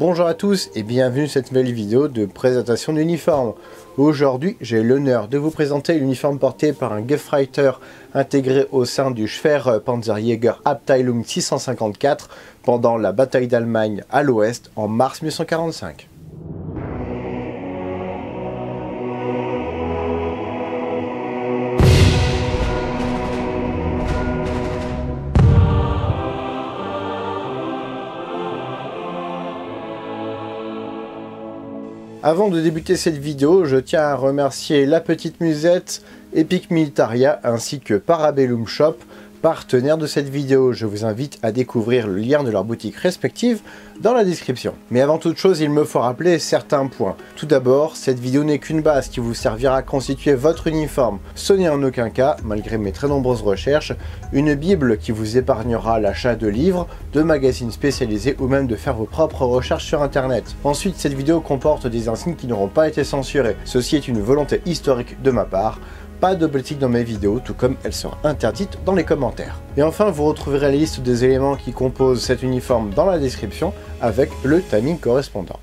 Bonjour à tous et bienvenue dans cette nouvelle vidéo de présentation d'uniforme. Aujourd'hui, j'ai l'honneur de vous présenter l'uniforme porté par un Gefreiter intégré au sein du Schwere Panzerjäger Abteilung 654 pendant la bataille d'Allemagne à l'ouest en mars 1945. Avant de débuter cette vidéo, je tiens à remercier La Petite Musette, Epic Militaria ainsi que Parabellum Shop, partenaires de cette vidéo. Je vous invite à découvrir le lien de leurs boutiques respectives dans la description. Mais avant toute chose, il me faut rappeler certains points. Tout d'abord, cette vidéo n'est qu'une base qui vous servira à constituer votre uniforme. Ce n'est en aucun cas, malgré mes très nombreuses recherches, une bible qui vous épargnera l'achat de livres, de magazines spécialisés ou même de faire vos propres recherches sur internet. Ensuite, cette vidéo comporte des insignes qui n'auront pas été censurés. Ceci est une volonté historique de ma part. Pas de politique dans mes vidéos, tout comme elle sera interdite dans les commentaires. Et enfin, vous retrouverez la liste des éléments qui composent cet uniforme dans la description, avec le timing correspondant.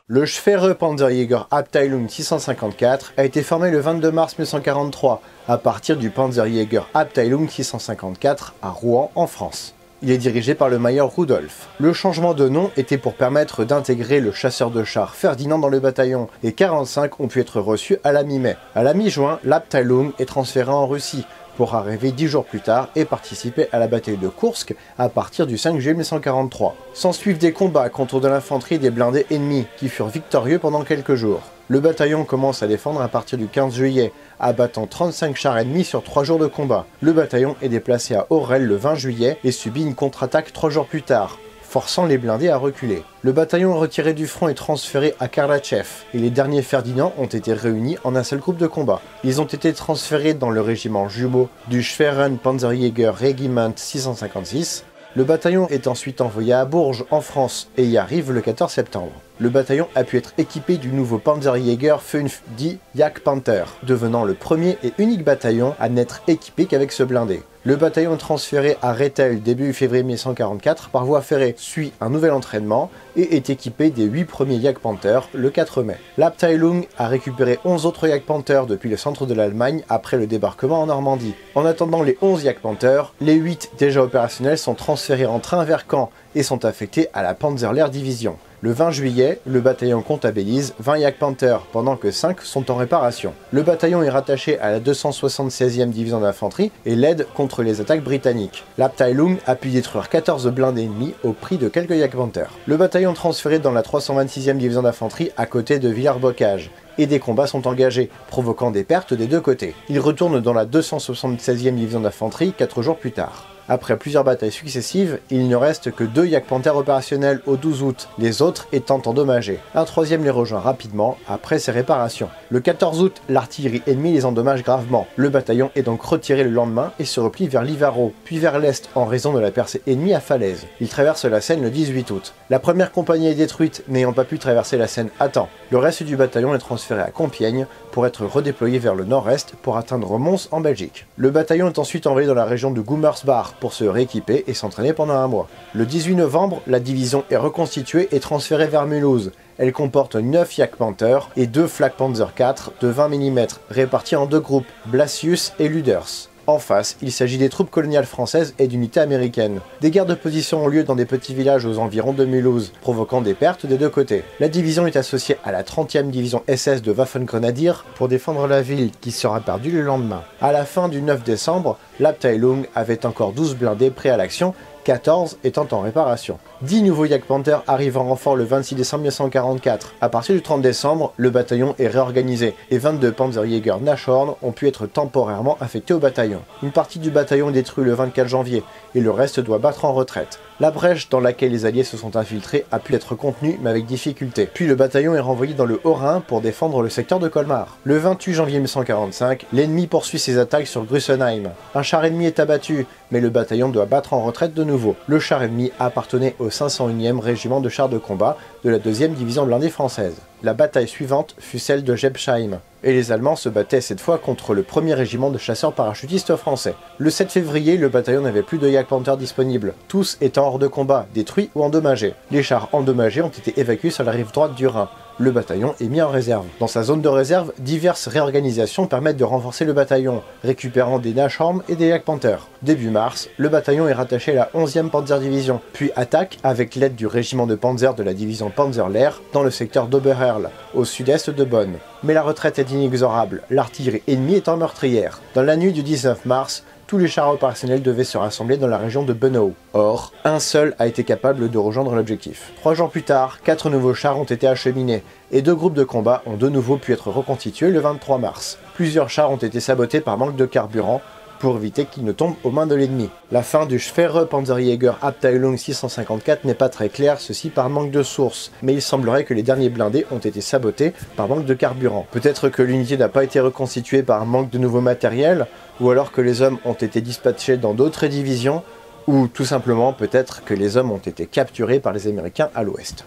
Le Schwere Panzerjäger Abteilung 654 a été formé le 22 mars 1943, à partir du Panzerjäger Abteilung 654 à Rouen, en France. Il est dirigé par le Major Rudolf. Le changement de nom était pour permettre d'intégrer le chasseur de chars Ferdinand dans le bataillon, et 45 ont pu être reçus à la mi-mai. À la mi-juin, l'Abteilung est transféré en Russie, pour arriver 10 jours plus tard et participer à la bataille de Koursk à partir du 5 juillet 1943. S'ensuivent des combats contre de l'infanterie et des blindés ennemis, qui furent victorieux pendant quelques jours. Le bataillon commence à défendre à partir du 15 juillet, abattant 35 chars ennemis sur 3 jours de combat. Le bataillon est déplacé à Orel le 20 juillet et subit une contre-attaque 3 jours plus tard, forçant les blindés à reculer. Le bataillon retiré du front est transféré à Karlatchev, et les derniers Ferdinand ont été réunis en un seul groupe de combat. Ils ont été transférés dans le régiment jumeau du Schweren Panzerjäger Regiment 656. Le bataillon est ensuite envoyé à Bourges, en France, et y arrive le 14 septembre. Le bataillon a pu être équipé du nouveau Panzerjäger 5 dit Jagdpanther, devenant le premier et unique bataillon à n'être équipé qu'avec ce blindé. Le bataillon transféré à Rethel début février 1944 par voie ferrée suit un nouvel entraînement et est équipé des 8 premiers Jagdpanther le 4 mai. L'Abteilung a récupéré 11 autres Jagdpanther depuis le centre de l'Allemagne après le débarquement en Normandie. En attendant les 11 Jagdpanther, les 8 déjà opérationnels sont transférés en train vers Caen et sont affectés à la Panzerlehr Division. Le 20 juillet, le bataillon comptabilise 20 Jagdpanther, pendant que 5 sont en réparation. Le bataillon est rattaché à la 276e division d'infanterie et l'aide contre les attaques britanniques. L'Abteilung a pu détruire 14 blindés ennemis au prix de quelques Jagdpanther. Le bataillon transféré dans la 326e division d'infanterie à côté de Villers-Bocage, et des combats sont engagés, provoquant des pertes des deux côtés. Il retourne dans la 276e division d'infanterie 4 jours plus tard. Après plusieurs batailles successives, il ne reste que 2 Jagdpanther opérationnels au 12 août, les autres étant endommagés. Un troisième les rejoint rapidement après ses réparations. Le 14 août, l'artillerie ennemie les endommage gravement. Le bataillon est donc retiré le lendemain et se replie vers Livaro, puis vers l'est en raison de la percée ennemie à Falaise. Il traverse la Seine le 18 août. La première compagnie est détruite, n'ayant pas pu traverser la Seine à temps. Le reste du bataillon est transféré à Compiègne pour être redéployé vers le nord-est pour atteindre Mons en Belgique. Le bataillon est ensuite envoyé dans la région de Gummersbach pour se rééquiper et s'entraîner pendant un mois. Le 18 novembre, la division est reconstituée et transférée vers Mulhouse. Elle comporte 9 Jagdpanther et 2 Flakpanzer IV de 20 mm répartis en 2 groupes, Blasius et Luders. En face, il s'agit des troupes coloniales françaises et d'unités américaines. Des guerres de position ont lieu dans des petits villages aux environs de Mulhouse, provoquant des pertes des deux côtés. La division est associée à la 30e division SS de Waffengrenadier pour défendre la ville, qui sera perdue le lendemain. À la fin du 9 décembre, l'Abteilung avait encore 12 blindés prêts à l'action, 14 étant en réparation. 10 nouveaux Jagdpanther arrivent en renfort le 26 décembre 1944. À partir du 30 décembre, le bataillon est réorganisé et 22 Panzerjäger Nashorn ont pu être temporairement affectés au bataillon. Une partie du bataillon est détruite le 24 janvier et le reste doit battre en retraite. La brèche dans laquelle les alliés se sont infiltrés a pu être contenue mais avec difficulté. Puis le bataillon est renvoyé dans le Haut-Rhin pour défendre le secteur de Colmar. Le 28 janvier 1945, l'ennemi poursuit ses attaques sur Grussenheim. Un char ennemi est abattu, mais le bataillon doit battre en retraite de nouveau. Le char ennemi appartenait au 501e régiment de chars de combat de la 2e division blindée française. La bataille suivante fut celle de Jebsheim, et les Allemands se battaient cette fois contre le 1er régiment de chasseurs parachutistes français. Le 7 février, le bataillon n'avait plus de Jagdpanther disponibles, tous étant hors de combat, détruits ou endommagés. Les chars endommagés ont été évacués sur la rive droite du Rhin. Le bataillon est mis en réserve. Dans sa zone de réserve, diverses réorganisations permettent de renforcer le bataillon, récupérant des Nashorm et des Jagdpanther. Début mars, le bataillon est rattaché à la 11e Panzerdivision, puis attaque, avec l'aide du régiment de Panzer de la division Panzerlehr, dans le secteur d'Oberherl, au sud-est de Bonn. Mais la retraite est inexorable, l'artillerie ennemie étant meurtrière. Dans la nuit du 19 mars, tous les chars opérationnels devaient se rassembler dans la région de Benau. Or, un seul a été capable de rejoindre l'objectif. 3 jours plus tard, 4 nouveaux chars ont été acheminés, et 2 groupes de combat ont de nouveau pu être reconstitués le 23 mars. Plusieurs chars ont été sabotés par manque de carburant, pour éviter qu'ils ne tombent aux mains de l'ennemi. La fin du Schwere Panzerjäger Abteilung 654 n'est pas très claire, ceci par manque de sources, mais il semblerait que les derniers blindés ont été sabotés par manque de carburant. Peut-être que l'unité n'a pas été reconstituée par manque de nouveau matériel, ou alors que les hommes ont été dispatchés dans d'autres divisions, ou tout simplement peut-être que les hommes ont été capturés par les Américains à l'ouest.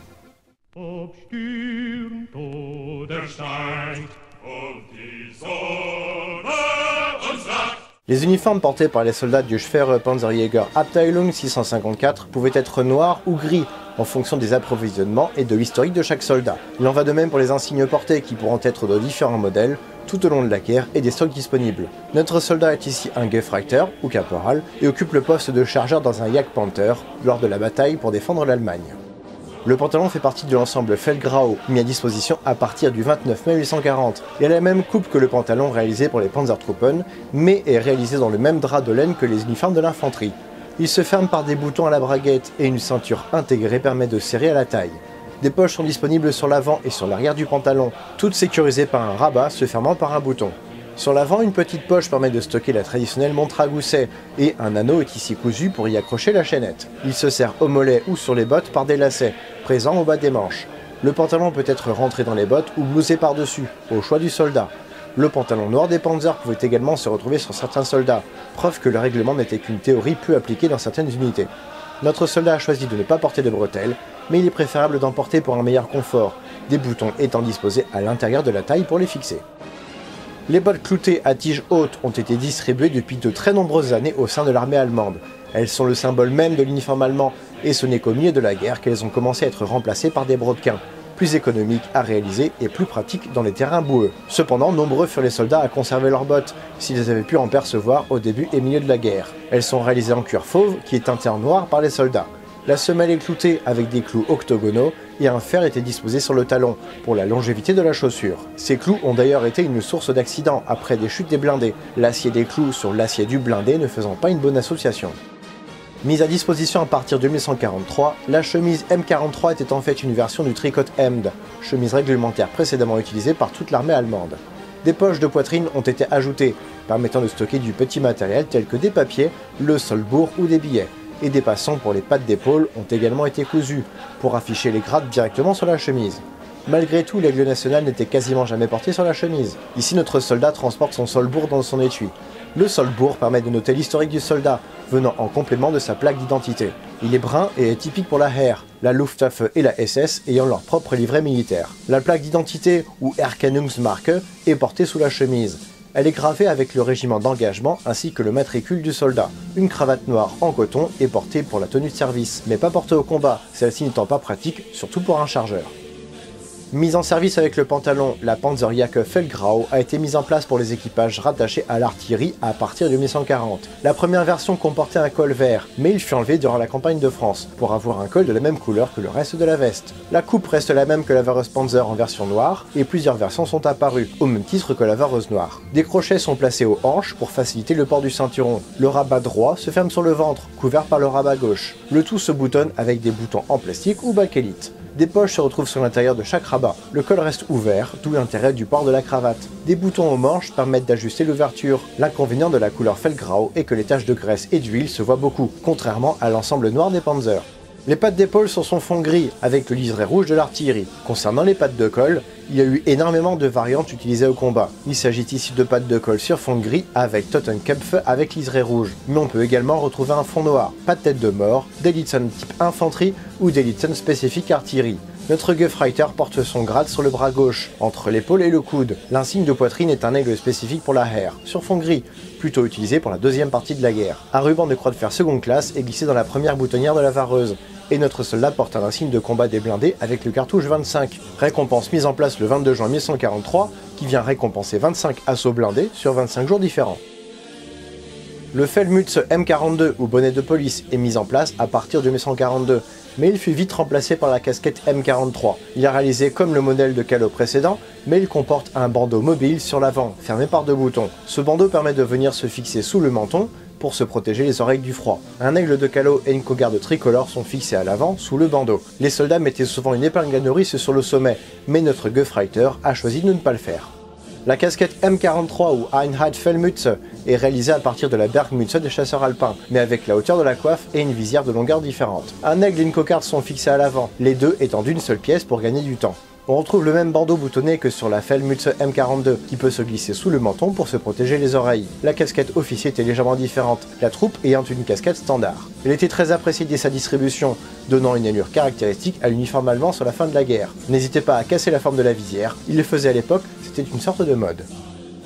Les uniformes portés par les soldats du Schwere Panzerjäger Abteilung 654 pouvaient être noirs ou gris, en fonction des approvisionnements et de l'historique de chaque soldat. Il en va de même pour les insignes portés qui pourront être de différents modèles, tout au long de la guerre et des stocks disponibles. Notre soldat est ici un Gefreiter ou caporal et occupe le poste de chargeur dans un Jagdpanther lors de la bataille pour défendre l'Allemagne. Le pantalon fait partie de l'ensemble Feldgrau, mis à disposition à partir du 29 mai 1840. Il a la même coupe que le pantalon réalisé pour les Panzertruppen, mais est réalisé dans le même drap de laine que les uniformes de l'infanterie. Il se ferme par des boutons à la braguette et une ceinture intégrée permet de serrer à la taille. Des poches sont disponibles sur l'avant et sur l'arrière du pantalon, toutes sécurisées par un rabat se fermant par un bouton. Sur l'avant, une petite poche permet de stocker la traditionnelle montre à gousset, et un anneau est ici cousu pour y accrocher la chaînette. Il se serre au mollet ou sur les bottes par des lacets, présents au bas des manches. Le pantalon peut être rentré dans les bottes ou blousé par-dessus, au choix du soldat. Le pantalon noir des Panzers pouvait également se retrouver sur certains soldats, preuve que le règlement n'était qu'une théorie peu appliquée dans certaines unités. Notre soldat a choisi de ne pas porter de bretelles, mais il est préférable d'en porter pour un meilleur confort, des boutons étant disposés à l'intérieur de la taille pour les fixer. Les bottes cloutées à tige haute ont été distribuées depuis de très nombreuses années au sein de l'armée allemande. Elles sont le symbole même de l'uniforme allemand, et ce n'est qu'au milieu de la guerre qu'elles ont commencé à être remplacées par des brodequins, plus économiques à réaliser et plus pratiques dans les terrains boueux. Cependant, nombreux furent les soldats à conserver leurs bottes, s'ils avaient pu en percevoir au début et milieu de la guerre. Elles sont réalisées en cuir fauve, qui est teinté en noir par les soldats. La semelle est cloutée avec des clous octogonaux et un fer était disposé sur le talon pour la longévité de la chaussure. Ces clous ont d'ailleurs été une source d'accidents après des chutes des blindés, l'acier des clous sur l'acier du blindé ne faisant pas une bonne association. Mise à disposition à partir de 1943, la chemise M43 était en fait une version du tricot Hemd, chemise réglementaire précédemment utilisée par toute l'armée allemande. Des poches de poitrine ont été ajoutées, permettant de stocker du petit matériel tel que des papiers, le soldebourg ou des billets. Et des passants pour les pattes d'épaule ont également été cousus, pour afficher les grades directement sur la chemise. Malgré tout, l'aigle national n'était quasiment jamais porté sur la chemise. Ici, notre soldat transporte son soldebourg dans son étui. Le soldebourg permet de noter l'historique du soldat, venant en complément de sa plaque d'identité. Il est brun et est typique pour la Heer, la Luftwaffe et la SS ayant leur propre livret militaire. La plaque d'identité, ou Erkennungsmarke, est portée sous la chemise. Elle est gravée avec le régiment d'engagement ainsi que le matricule du soldat. Une cravate noire en coton est portée pour la tenue de service, mais pas portée au combat, celle-ci n'étant pas pratique, surtout pour un chargeur. Mise en service avec le pantalon, la Panzerjacke Feldgrau a été mise en place pour les équipages rattachés à l'artillerie à partir de 1940. La première version comportait un col vert, mais il fut enlevé durant la campagne de France, pour avoir un col de la même couleur que le reste de la veste. La coupe reste la même que la Vareuse Panzer en version noire, et plusieurs versions sont apparues, au même titre que la Vareuse noire. Des crochets sont placés aux hanches pour faciliter le port du ceinturon. Le rabat droit se ferme sur le ventre, couvert par le rabat gauche. Le tout se boutonne avec des boutons en plastique ou bakélite. Des poches se retrouvent sur l'intérieur de chaque rabat. Le col reste ouvert, d'où l'intérêt du port de la cravate. Des boutons aux manches permettent d'ajuster l'ouverture. L'inconvénient de la couleur Feldgrau est que les taches de graisse et d'huile se voient beaucoup, contrairement à l'ensemble noir des Panzers. Les pattes d'épaule sont son fond gris, avec le liseré rouge de l'artillerie. Concernant les pattes de colle, il y a eu énormément de variantes utilisées au combat. Il s'agit ici de pattes de colle sur fond gris avec Totenkopf avec liseré rouge. Mais on peut également retrouver un fond noir, pas de tête de mort, des Litzen type infanterie ou des Litzen spécifiques artillerie. Notre Gefreiter porte son grade sur le bras gauche, entre l'épaule et le coude. L'insigne de poitrine est un aigle spécifique pour la Heer, sur fond gris, plutôt utilisé pour la deuxième partie de la guerre. Un ruban de croix de fer seconde classe est glissé dans la première boutonnière de la vareuse, et notre soldat porte un insigne de combat des blindés avec le cartouche 25. Récompense mise en place le 22 juin 1143, qui vient récompenser 25 assauts blindés sur 25 jours différents. Le Fellmütze M42 ou bonnet de police est mis en place à partir de 1142, mais il fut vite remplacé par la casquette M43. Il est réalisé comme le modèle de calot précédent, mais il comporte un bandeau mobile sur l'avant, fermé par 2 boutons. Ce bandeau permet de venir se fixer sous le menton pour se protéger les oreilles du froid. Un aigle de calot et une cocarde tricolore sont fixés à l'avant, sous le bandeau. Les soldats mettaient souvent une épingle à nourrice sur le sommet, mais notre Gefreiter a choisi de ne pas le faire. La casquette M43 ou Einheitfellmütze est réalisée à partir de la Bergmütze des chasseurs alpins, mais avec la hauteur de la coiffe et une visière de longueur différente. Un aigle et une cocarde sont fixés à l'avant, les deux étant d'une seule pièce pour gagner du temps. On retrouve le même bandeau boutonné que sur la Fellmütze M42, qui peut se glisser sous le menton pour se protéger les oreilles. La casquette officier était légèrement différente, la troupe ayant une casquette standard. Elle était très appréciée dès sa distribution, donnant une allure caractéristique à l'uniforme allemand sur la fin de la guerre. N'hésitez pas à casser la forme de la visière, il le faisait à l'époque, c'était une sorte de mode.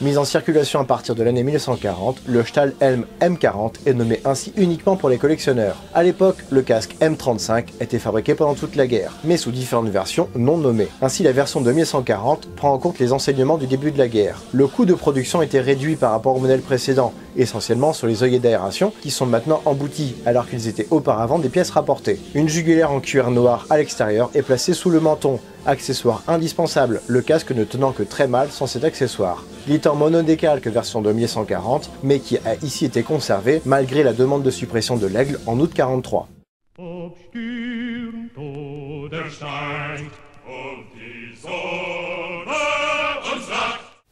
Mise en circulation à partir de l'année 1940, le Stahlhelm M40 est nommé ainsi uniquement pour les collectionneurs. A l'époque, le casque M35 était fabriqué pendant toute la guerre, mais sous différentes versions non nommées. Ainsi, la version de 1940 prend en compte les enseignements du début de la guerre. Le coût de production était réduit par rapport au modèle précédent, essentiellement sur les œillets d'aération qui sont maintenant emboutis, alors qu'ils étaient auparavant des pièces rapportées. Une jugulaire en cuir noir à l'extérieur est placée sous le menton, accessoire indispensable, le casque ne tenant que très mal sans cet accessoire. Il est en monodécalque version de 1940, mais qui a ici été conservé malgré la demande de suppression de l'aigle en août 1943.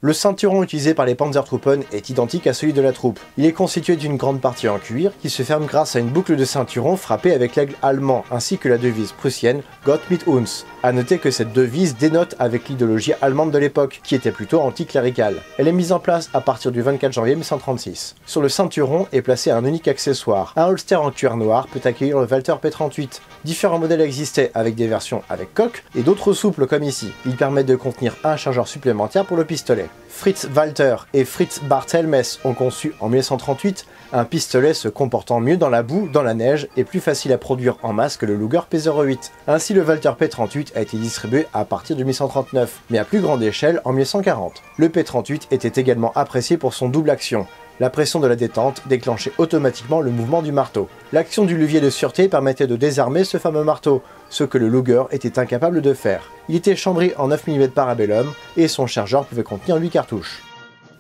Le ceinturon utilisé par les Panzertruppen est identique à celui de la troupe. Il est constitué d'une grande partie en cuir qui se ferme grâce à une boucle de ceinturon frappée avec l'aigle allemand ainsi que la devise prussienne Gott mit uns. A noter que cette devise dénote avec l'idéologie allemande de l'époque, qui était plutôt anticléricale. Elle est mise en place à partir du 24 janvier 1936. Sur le ceinturon est placé un unique accessoire. Un holster en cuir noir peut accueillir le Walther P38. Différents modèles existaient avec des versions avec coque et d'autres souples comme ici. Ils permettent de contenir un chargeur supplémentaire pour le pistolet. Fritz Walter et Fritz Barthelmess ont conçu en 1938 un pistolet se comportant mieux dans la boue, dans la neige et plus facile à produire en masse que le Luger P08. Ainsi le Walther P38 a été distribué à partir de 1939, mais à plus grande échelle en 1940. Le P38 était également apprécié pour son double action. La pression de la détente déclenchait automatiquement le mouvement du marteau. L'action du levier de sûreté permettait de désarmer ce fameux marteau, ce que le Luger était incapable de faire. Il était chambré en 9 mm Parabellum et son chargeur pouvait contenir 8 cartouches.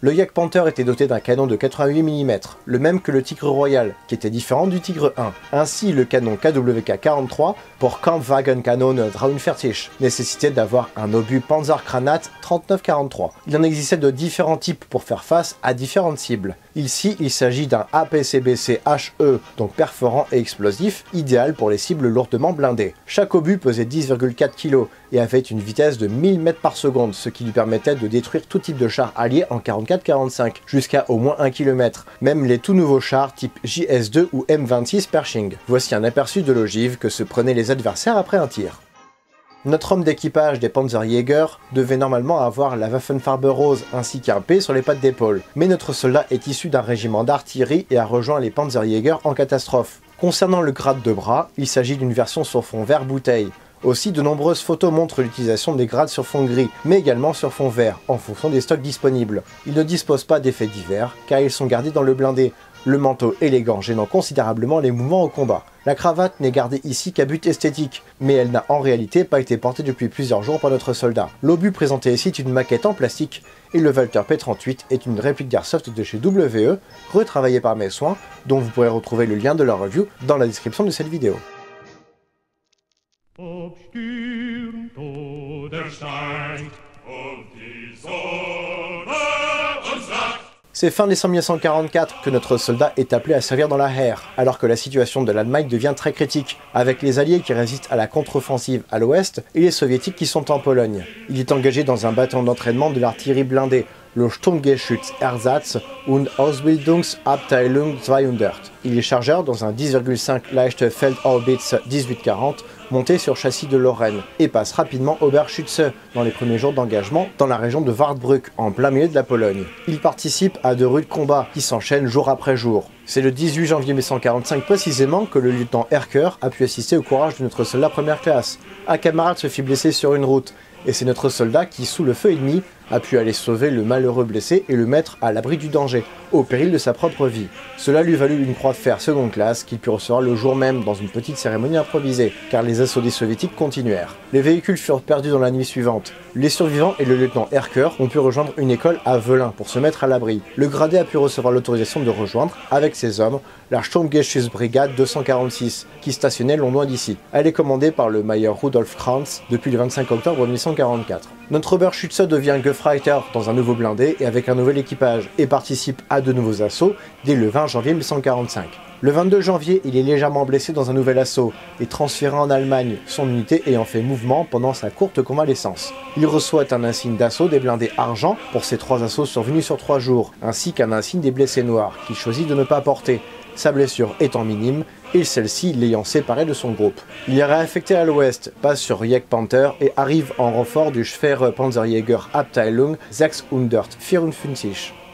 Le Jagdpanther était doté d'un canon de 88 mm, le même que le Tigre Royal, qui était différent du Tigre 1. Ainsi, le canon KWK-43 pour Kampfwagenkanone 43 nécessitait d'avoir un obus Panzergranate 39-43. Il en existait de différents types pour faire face à différentes cibles. Ici, il s'agit d'un APCBC HE, donc perforant et explosif, idéal pour les cibles lourdement blindées. Chaque obus pesait 10,4 kg et avait une vitesse de 1000 mètres par seconde, ce qui lui permettait de détruire tout type de char allié en 44-45, jusqu'à au moins 1 km, même les tout nouveaux chars type JS2 ou M26 Pershing. Voici un aperçu de l'ogive que se prenaient les adversaires après un tir. Notre homme d'équipage des Panzerjäger devait normalement avoir la Waffenfarbe rose ainsi qu'un P sur les pattes d'épaule, mais notre soldat est issu d'un régiment d'artillerie et a rejoint les Panzerjäger en catastrophe. Concernant le grade de bras, il s'agit d'une version sur fond vert bouteille. Aussi, de nombreuses photos montrent l'utilisation des grades sur fond gris, mais également sur fond vert, en fonction des stocks disponibles. Ils ne disposent pas d'effets divers, car ils sont gardés dans le blindé, le manteau et les gants gênant considérablement les mouvements au combat. La cravate n'est gardée ici qu'à but esthétique, mais elle n'a en réalité pas été portée depuis plusieurs jours par notre soldat. L'obus présenté ici est une maquette en plastique, et le Walther P38 est une réplique d'Airsoft de chez WE, retravaillée par mes soins, dont vous pourrez retrouver le lien de leur review dans la description de cette vidéo. C'est fin décembre 1944 que notre soldat est appelé à servir dans la Heer, alors que la situation de l'Allemagne devient très critique, avec les Alliés qui résistent à la contre-offensive à l'ouest et les Soviétiques qui sont en Pologne. Il est engagé dans un bataillon d'entraînement de l'artillerie blindée, le Sturmgeschütz-Ersatz und Ausbildungsabteilung 200. Il est chargeur dans un 10,5 Leichte Feldhaubitze 1840 monté sur châssis de Lorraine, et passe rapidement Oberschütze dans les premiers jours d'engagement dans la région de Wartburg, en plein milieu de la Pologne. Il participe à de rudes combats qui s'enchaînent jour après jour. C'est le 18 janvier 1945 précisément que le lieutenant Erker a pu assister au courage de notre soldat première classe. Un camarade se fit blesser sur une route, et c'est notre soldat qui, sous le feu ennemi, a pu aller sauver le malheureux blessé et le mettre à l'abri du danger, au péril de sa propre vie. Cela lui valut une croix de fer seconde classe qu'il put recevoir le jour même dans une petite cérémonie improvisée, car les assauts des soviétiques continuèrent. Les véhicules furent perdus dans la nuit suivante. Les survivants et le lieutenant Erker ont pu rejoindre une école à Velin pour se mettre à l'abri. Le gradé a pu recevoir l'autorisation de rejoindre, avec ses hommes, la Sturmgeschützbrigade 246, qui stationnait non loin d'ici. Elle est commandée par le major Rudolf Kranz depuis le 25 octobre 1944. Notre Oberschütze devient Gefreiter dans un nouveau blindé et avec un nouvel équipage, et participe à de nouveaux assauts dès le 20 janvier 1945. Le 22 janvier, il est légèrement blessé dans un nouvel assaut et transféré en Allemagne, son unité ayant fait mouvement pendant sa courte convalescence. Il reçoit un insigne d'assaut des blindés argent pour ses 3 assauts survenus sur 3 jours, ainsi qu'un insigne des blessés noirs, qu'il choisit de ne pas porter, sa blessure étant minime, et celle-ci l'ayant séparé de son groupe. Il est réaffecté à l'ouest, passe sur Jagdpanther et arrive en renfort du Schwere Panzerjäger Abteilung 654.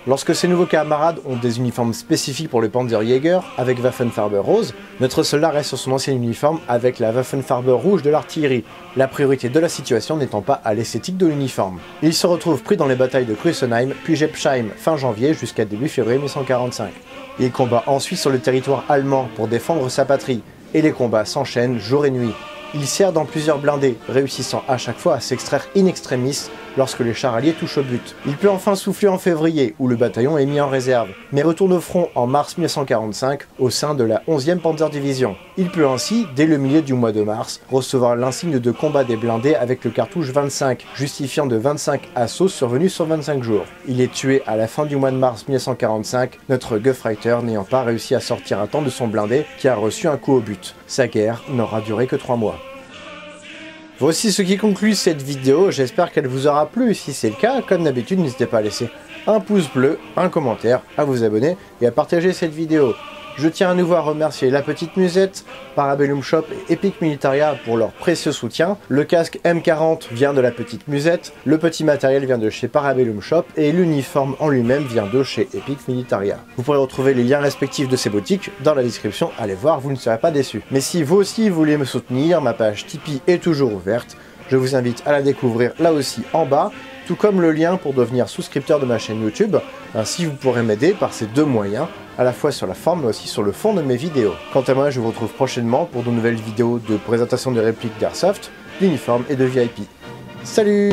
Lorsque ces nouveaux camarades ont des uniformes spécifiques pour le Panzerjäger avec Waffenfarbe rose, notre soldat reste sur son ancien uniforme avec la Waffenfarbe rouge de l'artillerie, la priorité de la situation n'étant pas à l'esthétique de l'uniforme. Il se retrouve pris dans les batailles de Krusenheim puis Jepsheim fin janvier jusqu'à début février 1945. Il combat ensuite sur le territoire allemand pour défendre sa patrie, et les combats s'enchaînent jour et nuit. Il sert dans plusieurs blindés, réussissant à chaque fois à s'extraire in extremis lorsque les chars alliés touchent au but. Il peut enfin souffler en février, où le bataillon est mis en réserve, mais retourne au front en mars 1945 au sein de la 11e Panzerdivision. Il peut ainsi, dès le milieu du mois de mars, recevoir l'insigne de combat des blindés avec le cartouche 25, justifiant de 25 assauts survenus sur 25 jours. Il est tué à la fin du mois de mars 1945, notre Gefreiter n'ayant pas réussi à sortir à temps de son blindé qui a reçu un coup au but. Sa guerre n'aura duré que 3 mois. Voici ce qui conclut cette vidéo, j'espère qu'elle vous aura plu. Si c'est le cas, comme d'habitude, n'hésitez pas à laisser un pouce bleu, un commentaire, à vous abonner et à partager cette vidéo. Je tiens à nouveau à remercier La Petite Musette, Parabellum Shop et Epic Militaria pour leur précieux soutien. Le casque M40 vient de La Petite Musette, le petit matériel vient de chez Parabellum Shop et l'uniforme en lui-même vient de chez Epic Militaria. Vous pourrez retrouver les liens respectifs de ces boutiques dans la description, allez voir, vous ne serez pas déçus. Mais si vous aussi voulez me soutenir, ma page Tipeee est toujours ouverte. Je vous invite à la découvrir là aussi en bas, tout comme le lien pour devenir souscripteur de ma chaîne YouTube. Ainsi vous pourrez m'aider par ces deux moyens, à la fois sur la forme mais aussi sur le fond de mes vidéos. Quant à moi, je vous retrouve prochainement pour de nouvelles vidéos de présentation de répliques d'Airsoft, d'uniformes et de VIP. Salut!